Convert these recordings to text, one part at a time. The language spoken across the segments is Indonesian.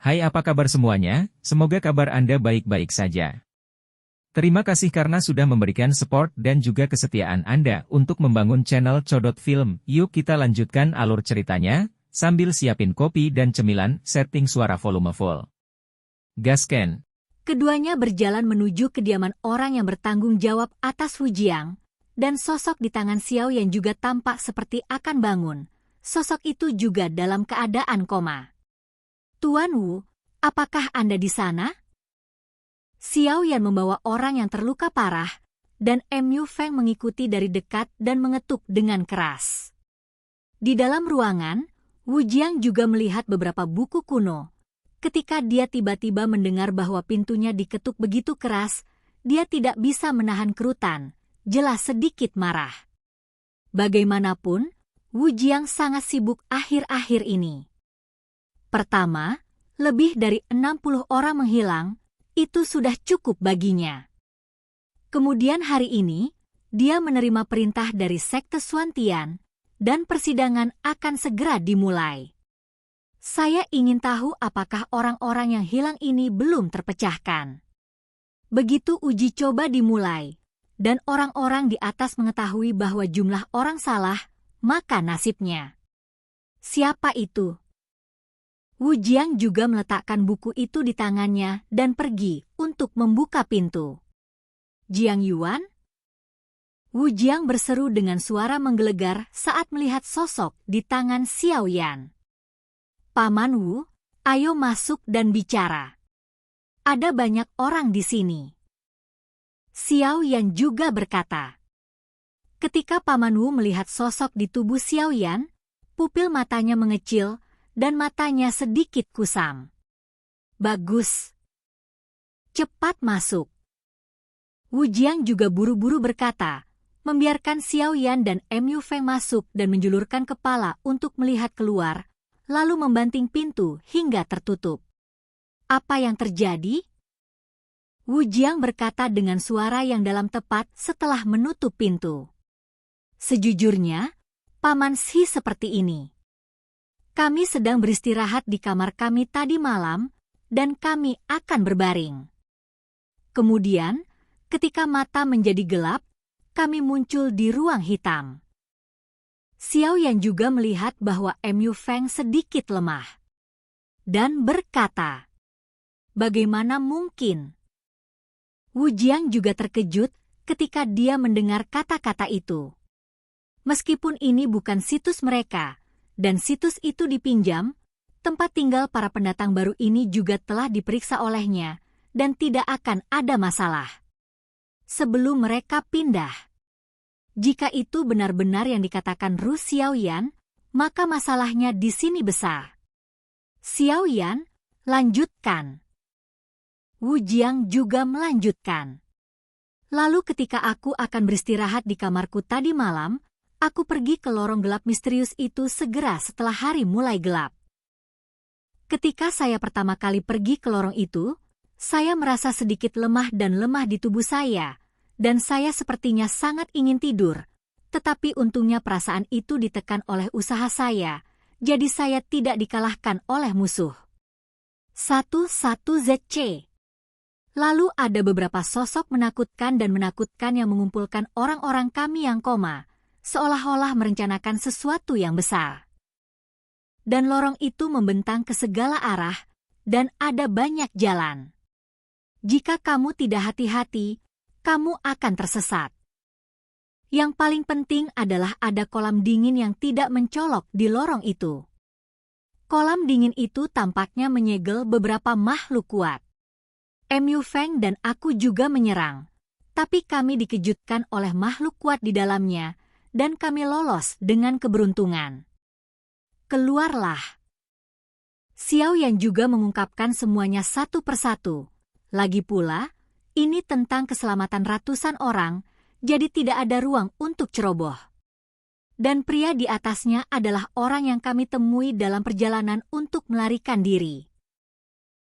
Hai, apa kabar semuanya? Semoga kabar Anda baik-baik saja. Terima kasih karena sudah memberikan support dan juga kesetiaan Anda untuk membangun channel Codot Film. Yuk kita lanjutkan alur ceritanya, sambil siapin kopi dan cemilan, setting suara volume full. Gasken. Keduanya berjalan menuju kediaman orang yang bertanggung jawab atas Wu Jiang, dan sosok di tangan Xiao Yan juga tampak seperti akan bangun. Sosok itu juga dalam keadaan koma. Tuan Wu, apakah Anda di sana? Xiao Yan membawa orang yang terluka parah, dan Mu Feng mengikuti dari dekat dan mengetuk dengan keras. Di dalam ruangan, Wu Jiang juga melihat beberapa buku kuno. Ketika dia tiba-tiba mendengar bahwa pintunya diketuk begitu keras, dia tidak bisa menahan kerutan, jelas sedikit marah. Bagaimanapun, Wu Jiang sangat sibuk akhir-akhir ini. Pertama, lebih dari 60 orang menghilang, itu sudah cukup baginya. Kemudian hari ini, dia menerima perintah dari Sekte Xuantian, dan persidangan akan segera dimulai. Saya ingin tahu apakah orang-orang yang hilang ini belum terpecahkan. Begitu uji coba dimulai, dan orang-orang di atas mengetahui bahwa jumlah orang salah, maka nasibnya. Siapa itu? Wu Jiang juga meletakkan buku itu di tangannya dan pergi untuk membuka pintu. Jiang Yuan? Wu Jiang berseru dengan suara menggelegar saat melihat sosok di tangan Xiao Yan. Paman Wu, ayo masuk dan bicara. Ada banyak orang di sini. Xiao Yan juga berkata. Ketika Paman Wu melihat sosok di tubuh Xiao Yan, pupil matanya mengecil, dan matanya sedikit kusam. Bagus. Cepat masuk. Wu Jiang juga buru-buru berkata, membiarkan Xiao Yan dan Mu Feng masuk dan menjulurkan kepala untuk melihat keluar, lalu membanting pintu hingga tertutup. Apa yang terjadi? Wu Jiang berkata dengan suara yang dalam tepat setelah menutup pintu. Sejujurnya, Paman Shi seperti ini. Kami sedang beristirahat di kamar kami tadi malam, dan kami akan berbaring. Kemudian, ketika mata menjadi gelap, kami muncul di ruang hitam. Xiao Yan juga melihat bahwa Mu Feng sedikit lemah. Dan berkata, bagaimana mungkin? Wu Jiang juga terkejut ketika dia mendengar kata-kata itu. Meskipun ini bukan situs mereka, dan situs itu dipinjam, tempat tinggal para pendatang baru ini juga telah diperiksa olehnya, dan tidak akan ada masalah. Sebelum mereka pindah. Jika itu benar-benar yang dikatakan Ru Xiao Yan, maka masalahnya di sini besar. Xiao Yan, lanjutkan. Wu Jiang juga melanjutkan. Lalu ketika aku akan beristirahat di kamarku tadi malam, aku pergi ke lorong gelap misterius itu segera setelah hari mulai gelap. Ketika saya pertama kali pergi ke lorong itu, saya merasa sedikit lemah dan lemah di tubuh saya, dan saya sepertinya sangat ingin tidur, tetapi untungnya perasaan itu ditekan oleh usaha saya, jadi saya tidak dikalahkan oleh musuh. 11 ZC. Lalu ada beberapa sosok menakutkan dan menakutkan yang mengumpulkan orang-orang kami yang koma, seolah-olah merencanakan sesuatu yang besar. Dan lorong itu membentang ke segala arah, dan ada banyak jalan. Jika kamu tidak hati-hati, kamu akan tersesat. Yang paling penting adalah ada kolam dingin yang tidak mencolok di lorong itu. Kolam dingin itu tampaknya menyegel beberapa makhluk kuat. Mu Feng dan aku juga menyerang, tapi kami dikejutkan oleh makhluk kuat di dalamnya, dan kami lolos dengan keberuntungan. Keluarlah. Xiao Yan juga mengungkapkan semuanya satu persatu. Lagi pula, ini tentang keselamatan ratusan orang, jadi tidak ada ruang untuk ceroboh. Dan pria di atasnya adalah orang yang kami temui dalam perjalanan untuk melarikan diri.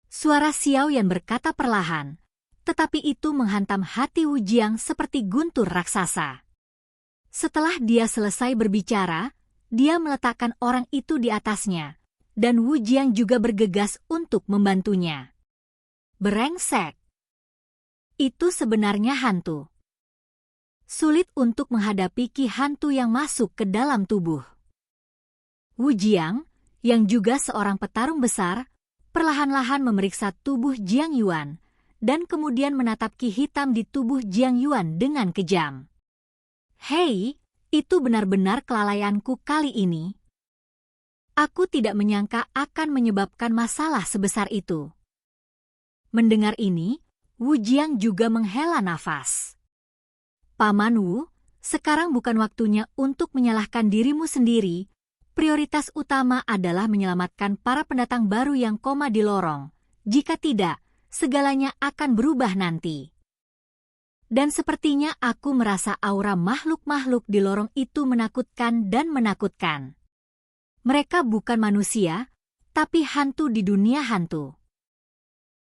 Suara Xiao Yan berkata perlahan, tetapi itu menghantam hati Wu Jiang seperti guntur raksasa. Setelah dia selesai berbicara, dia meletakkan orang itu di atasnya, dan Wu Jiang juga bergegas untuk membantunya. Brengsek. Itu sebenarnya hantu. Sulit untuk menghadapi ki hantu yang masuk ke dalam tubuh. Wu Jiang, yang juga seorang petarung besar, perlahan-lahan memeriksa tubuh Jiang Yuan, dan kemudian menatap ki hitam di tubuh Jiang Yuan dengan kejam. Hei, itu benar-benar kelalaianku kali ini. Aku tidak menyangka akan menyebabkan masalah sebesar itu. Mendengar ini, Wu Jiang juga menghela nafas. Paman Wu, sekarang bukan waktunya untuk menyalahkan dirimu sendiri. Prioritas utama adalah menyelamatkan para pendatang baru yang koma di lorong. Jika tidak, segalanya akan berubah nanti. Dan sepertinya aku merasa aura makhluk-makhluk di lorong itu menakutkan dan menakutkan. Mereka bukan manusia, tapi hantu di dunia hantu.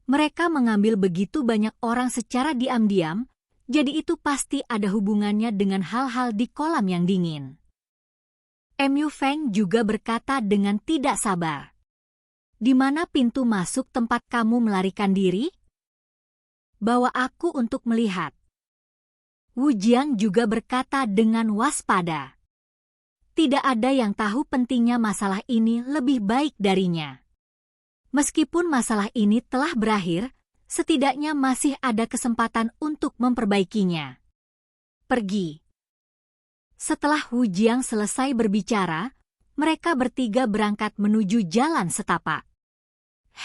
Mereka mengambil begitu banyak orang secara diam-diam, jadi itu pasti ada hubungannya dengan hal-hal di kolam yang dingin. Mu Feng juga berkata dengan tidak sabar. Di mana pintu masuk tempat kamu melarikan diri? Bawa aku untuk melihat. Wu Jiang juga berkata dengan waspada. Tidak ada yang tahu pentingnya masalah ini lebih baik darinya. Meskipun masalah ini telah berakhir, setidaknya masih ada kesempatan untuk memperbaikinya. Pergi. Setelah Wu Jiang selesai berbicara, mereka bertiga berangkat menuju jalan setapak.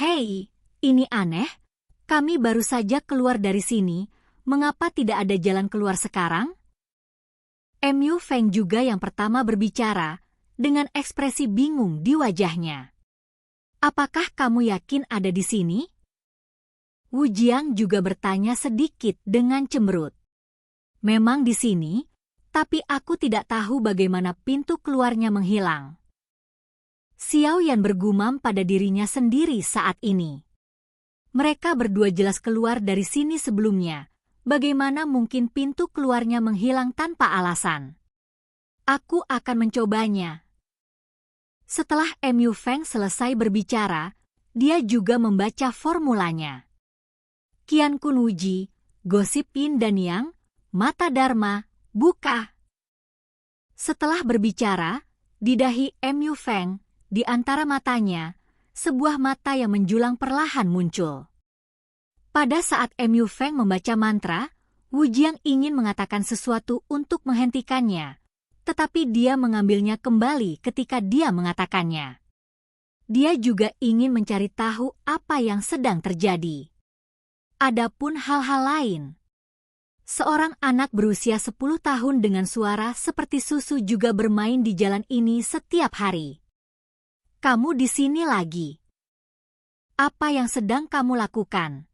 Hei, ini aneh. Kami baru saja keluar dari sini. Mengapa tidak ada jalan keluar sekarang? Mu Feng juga yang pertama berbicara, dengan ekspresi bingung di wajahnya. Apakah kamu yakin ada di sini? Wu Jiang juga bertanya sedikit dengan cemberut. Memang di sini, tapi aku tidak tahu bagaimana pintu keluarnya menghilang. Xiao Yan bergumam pada dirinya sendiri saat ini. Mereka berdua jelas keluar dari sini sebelumnya. Bagaimana mungkin pintu keluarnya menghilang tanpa alasan? Aku akan mencobanya. Setelah Mu Feng selesai berbicara, dia juga membaca formulanya. Qian Kun Wuji, Gosip Yin dan Yang, Mata Dharma, buka. Setelah berbicara, di dahi Mu Feng, di antara matanya, sebuah mata yang menjulang perlahan muncul. Pada saat Mu Feng membaca mantra, Wu Jiang ingin mengatakan sesuatu untuk menghentikannya, tetapi dia mengambilnya kembali ketika dia mengatakannya. Dia juga ingin mencari tahu apa yang sedang terjadi. Adapun hal-hal lain. Seorang anak berusia 10 tahun dengan suara seperti susu juga bermain di jalan ini setiap hari. Kamu di sini lagi. Apa yang sedang kamu lakukan?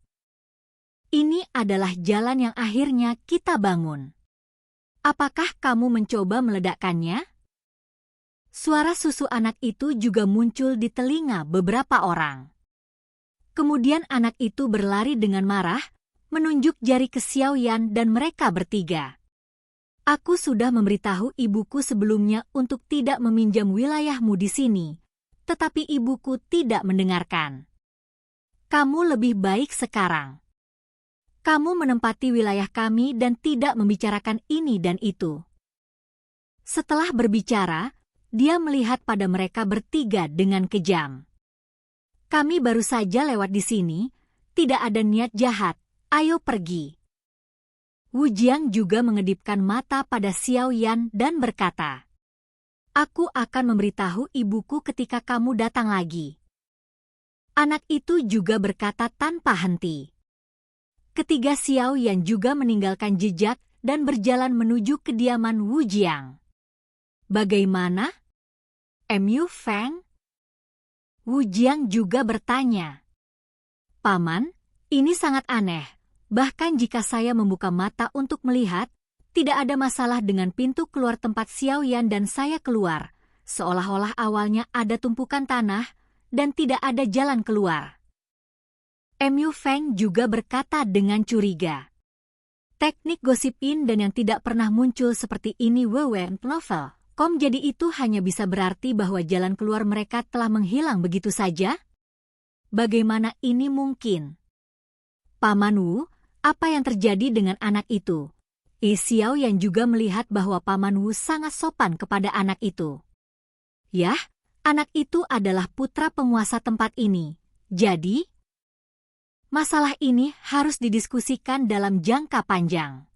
Ini adalah jalan yang akhirnya kita bangun. Apakah kamu mencoba meledakkannya? Suara susu anak itu juga muncul di telinga beberapa orang. Kemudian anak itu berlari dengan marah, menunjuk jari ke Xiao Yan dan mereka bertiga. Aku sudah memberitahu ibuku sebelumnya untuk tidak meminjam wilayahmu di sini, tetapi ibuku tidak mendengarkan. Kamu lebih baik sekarang. Kamu menempati wilayah kami dan tidak membicarakan ini dan itu. Setelah berbicara, dia melihat pada mereka bertiga dengan kejam. Kami baru saja lewat di sini, tidak ada niat jahat. Ayo pergi. Wu Jiang juga mengedipkan mata pada Xiao Yan dan berkata, Aku akan memberitahu ibuku ketika kamu datang lagi. Anak itu juga berkata tanpa henti. Ketiga Xiao Yan juga meninggalkan jejak dan berjalan menuju kediaman Wu Jiang. Bagaimana? Mu Feng? Wu Jiang juga bertanya. Paman, ini sangat aneh. Bahkan jika saya membuka mata untuk melihat, tidak ada masalah dengan pintu keluar tempat Xiao Yan dan saya keluar, seolah-olah awalnya ada tumpukan tanah dan tidak ada jalan keluar. Mu Feng juga berkata dengan curiga. Teknik gosip in dan yang tidak pernah muncul seperti ini weweng novel, Jadi itu hanya bisa berarti bahwa jalan keluar mereka telah menghilang begitu saja? Bagaimana ini mungkin? Paman Wu, apa yang terjadi dengan anak itu? Xiao yang juga melihat bahwa Paman Wu sangat sopan kepada anak itu. Yah, anak itu adalah putra penguasa tempat ini. Jadi, masalah ini harus didiskusikan dalam jangka panjang.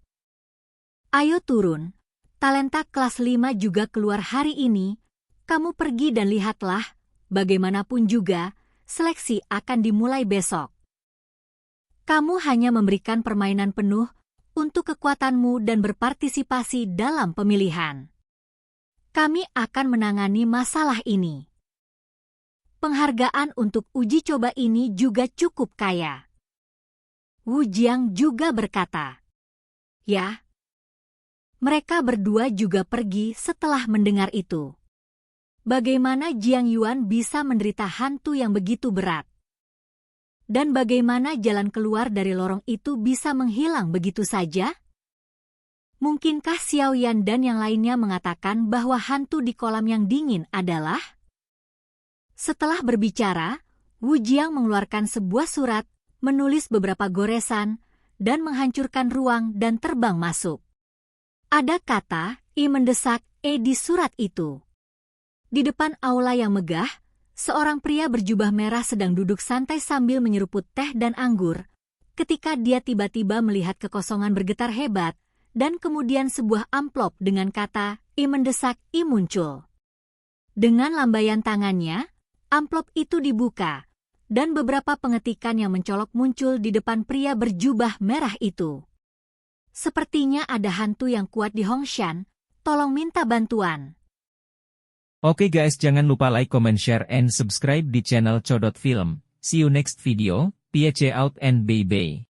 Ayo turun. Talenta kelas 5 juga keluar hari ini. Kamu pergi dan lihatlah. Bagaimanapun juga, seleksi akan dimulai besok. Kamu hanya memberikan permainan penuh untuk kekuatanmu dan berpartisipasi dalam pemilihan. Kami akan menangani masalah ini. Penghargaan untuk uji coba ini juga cukup kaya. Wu Jiang juga berkata, ya. Mereka berdua juga pergi setelah mendengar itu. Bagaimana Jiang Yuan bisa menderita hantu yang begitu berat? Dan bagaimana jalan keluar dari lorong itu bisa menghilang begitu saja? Mungkinkah Xiao Yan dan yang lainnya mengatakan bahwa hantu di kolam yang dingin adalah? Setelah berbicara, Wu Jiang mengeluarkan sebuah surat, menulis beberapa goresan, dan menghancurkan ruang dan terbang masuk. Ada kata, "I mendesak E" di surat itu. Di depan aula yang megah, seorang pria berjubah merah sedang duduk santai sambil menyeruput teh dan anggur, ketika dia tiba-tiba melihat kekosongan bergetar hebat, dan kemudian sebuah amplop dengan kata, "I mendesak I" muncul. Dengan lambaian tangannya, amplop itu dibuka, dan beberapa pengetikan yang mencolok muncul di depan pria berjubah merah itu. Sepertinya ada hantu yang kuat di Hongshan, tolong minta bantuan. Oke guys, jangan lupa like, comment, share, and subscribe di channel Codot Film. See you next video, peace out and bye-bye.